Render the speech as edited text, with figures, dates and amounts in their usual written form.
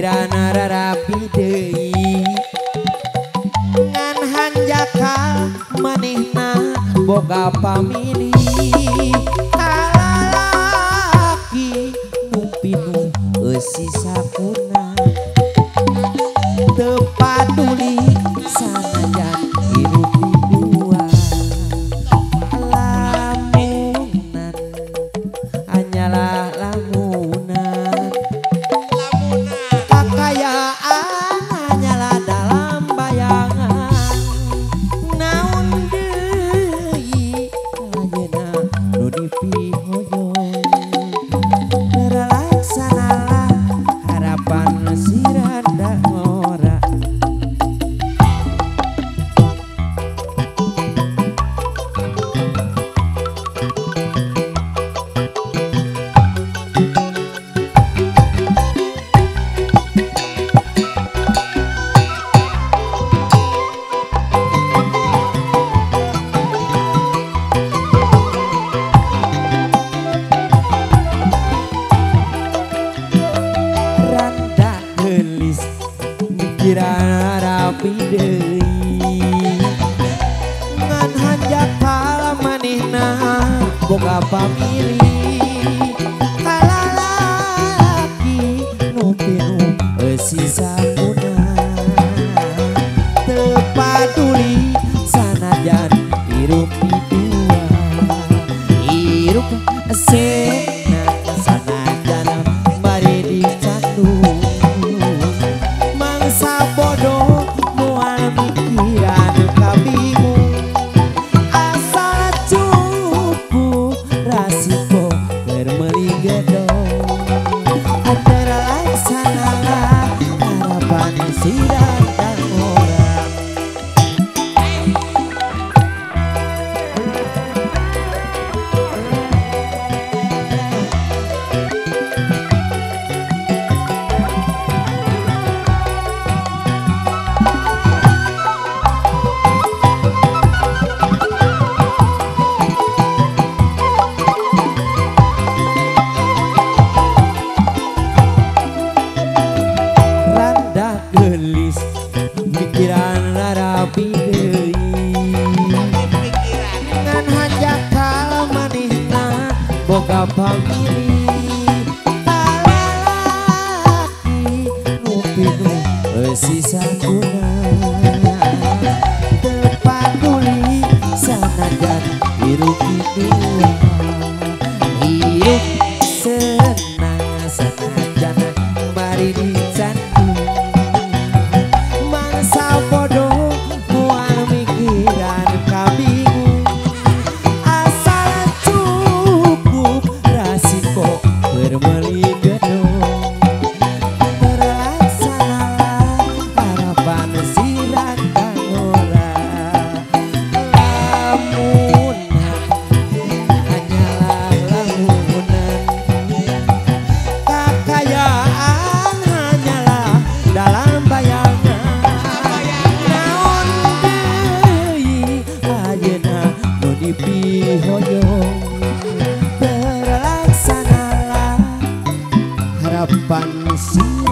Kirana rapi deui ngan hanjakal manehna boga pamilih kalalaki nu pinuh eusi sakuna teu paduli sanajan hirup dua lamunan hanyalah lamunan kakayaan hanyalah dalam bayangan naon deui ayeuna nu dipihoyong terlaksanalah harapan si rada ngora. Kirana rapi deui ngan hanjakal manehna boga pamilih kalalaki nu pinuh eusi sakuna teu paduli sanajan hirup dua hirup senang sanajan bari dicantum bodoh moal mikiran kabingung asal cukup rasiko bermeligedong terlaksanalah harapan si datang orang. Pikiran rapi deui ngan hanjakal manehna boga pamilih kalalaki nu pinuh eusi sakuna teu paduli sanajan hirup dua hirup senang sanajan bari dicantum bodoh moal mikiran kabingung asal cukup rasiko bermeligedong terlaksanalah harapan si rada ngora lamunan hanyalah lamunan kakayaan hanyalah dalam bayangan dipihoyong terlaksanalah harapan si